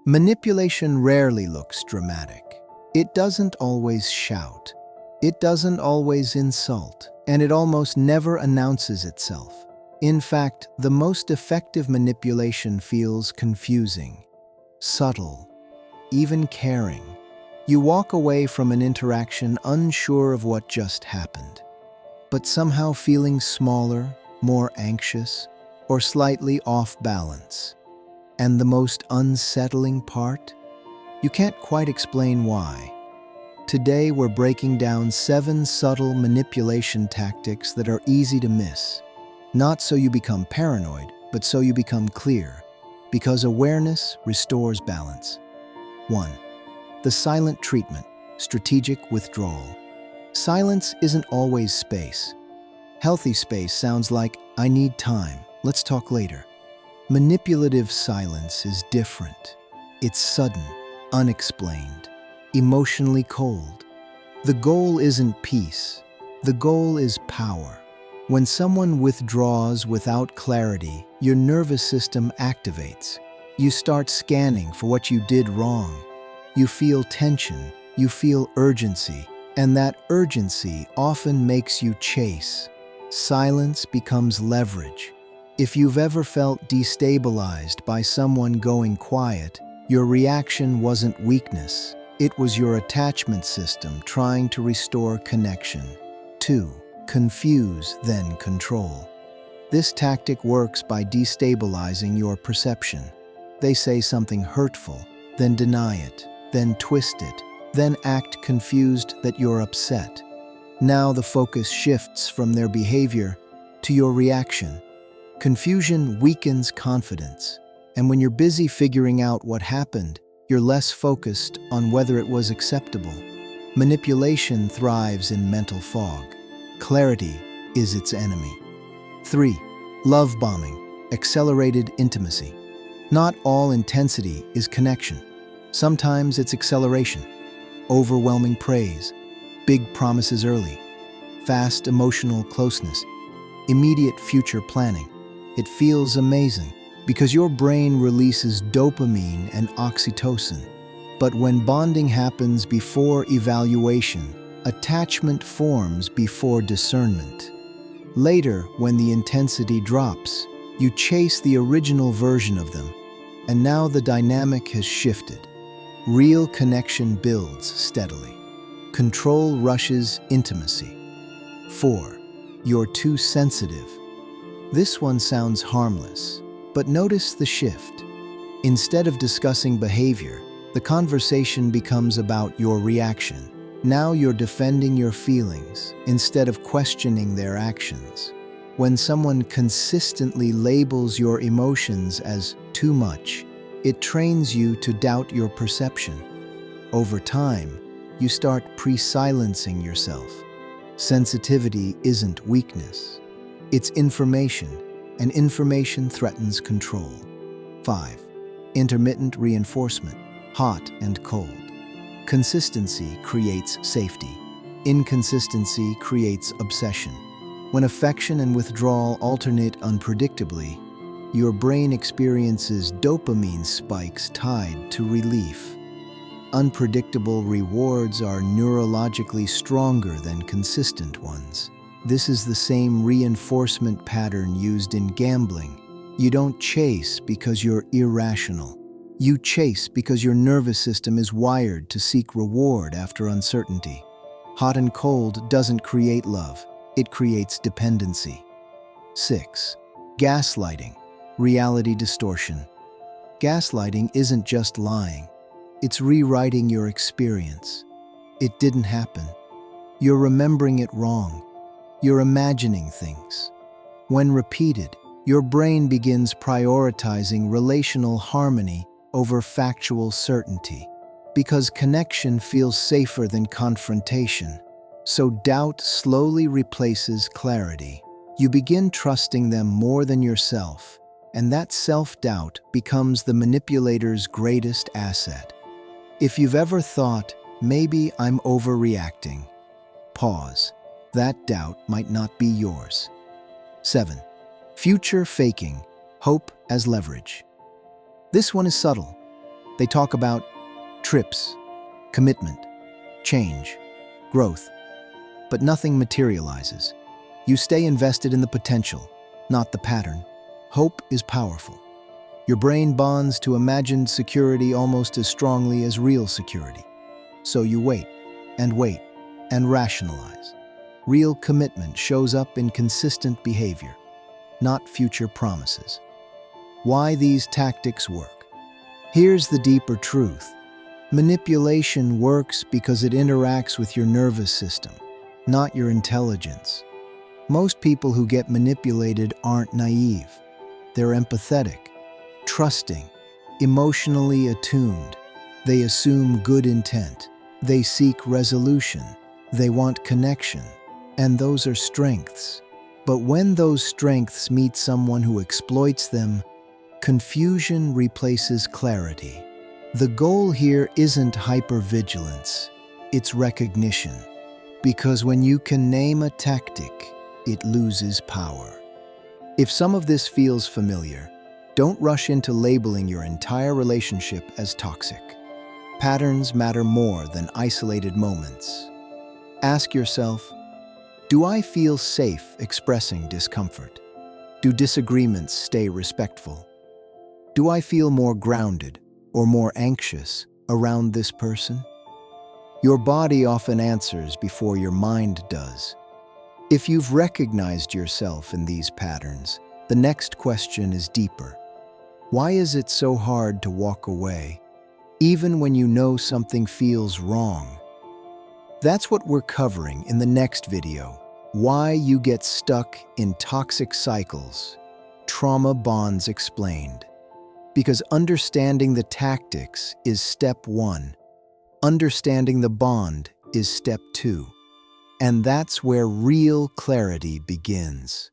Manipulation rarely looks dramatic. It doesn't always shout. It doesn't always insult, and it almost never announces itself. In fact, the most effective manipulation feels confusing, subtle, even caring. You walk away from an interaction unsure of what just happened, but somehow feeling smaller, more anxious, or slightly off balance. And the most unsettling part? You can't quite explain why. Today we're breaking down 7 subtle manipulation tactics that are easy to miss. Not so you become paranoid, but so you become clear. Because awareness restores balance. 1. The silent treatment, strategic withdrawal. Silence isn't always space. Healthy space sounds like, I need time, let's talk later. Manipulative silence is different. It's sudden, unexplained, emotionally cold. The goal isn't peace. The goal is power. When someone withdraws without clarity, your nervous system activates. You start scanning for what you did wrong. You feel tension, you feel urgency, and that urgency often makes you chase. Silence becomes leverage. If you've ever felt destabilized by someone going quiet, your reaction wasn't weakness. It was your attachment system trying to restore connection. 2. Confuse, then control. This tactic works by destabilizing your perception. They say something hurtful, then deny it, then twist it, then act confused that you're upset. Now the focus shifts from their behavior to your reaction. Confusion weakens confidence, and when you're busy figuring out what happened, you're less focused on whether it was acceptable. Manipulation thrives in mental fog. Clarity is its enemy. 3. Love bombing, accelerated intimacy. Not all intensity is connection. Sometimes it's acceleration, overwhelming praise, big promises early, fast emotional closeness, immediate future planning. It feels amazing because your brain releases dopamine and oxytocin. But when bonding happens before evaluation, attachment forms before discernment. Later, when the intensity drops, you chase the original version of them, and now the dynamic has shifted. Real connection builds steadily. Control rushes intimacy. 4. You're too sensitive. This one sounds harmless, but notice the shift. Instead of discussing behavior, the conversation becomes about your reaction. Now you're defending your feelings instead of questioning their actions. When someone consistently labels your emotions as too much, it trains you to doubt your perception. Over time, you start pre-silencing yourself. Sensitivity isn't weakness. It's information, and information threatens control. 5. Intermittent reinforcement, hot and cold. Consistency creates safety. Inconsistency creates obsession. When affection and withdrawal alternate unpredictably, your brain experiences dopamine spikes tied to relief. Unpredictable rewards are neurologically stronger than consistent ones. This is the same reinforcement pattern used in gambling. You don't chase because you're irrational. You chase because your nervous system is wired to seek reward after uncertainty. Hot and cold doesn't create love, it creates dependency. 6. Gaslighting, reality distortion. Gaslighting isn't just lying, it's rewriting your experience. It didn't happen. You're remembering it wrong. You're imagining things. When repeated, your brain begins prioritizing relational harmony over factual certainty, because connection feels safer than confrontation. So doubt slowly replaces clarity. You begin trusting them more than yourself, and that self-doubt becomes the manipulator's greatest asset. If you've ever thought, maybe I'm overreacting, pause. That doubt might not be yours. 7. Future faking, hope as leverage. This one is subtle. They talk about trips, commitment, change, growth, but nothing materializes. You stay invested in the potential, not the pattern. Hope is powerful. Your brain bonds to imagined security almost as strongly as real security. So you wait, and rationalize. Real commitment shows up in consistent behavior, not future promises. Why these tactics work? Here's the deeper truth. Manipulation works because it interacts with your nervous system, not your intelligence. Most people who get manipulated aren't naive. They're empathetic, trusting, emotionally attuned. They assume good intent. They seek resolution. They want connection. And those are strengths. But when those strengths meet someone who exploits them, confusion replaces clarity. The goal here isn't hypervigilance, it's recognition. Because when you can name a tactic, it loses power. If some of this feels familiar, don't rush into labeling your entire relationship as toxic. Patterns matter more than isolated moments. Ask yourself, do I feel safe expressing discomfort? Do disagreements stay respectful? Do I feel more grounded or more anxious around this person? Your body often answers before your mind does. If you've recognized yourself in these patterns, the next question is deeper. Why is it so hard to walk away, even when you know something feels wrong? That's what we're covering in the next video. Why you get stuck in toxic cycles. Trauma bonds explained. Because understanding the tactics is step 1. Understanding the bond is step 2. And that's where real clarity begins.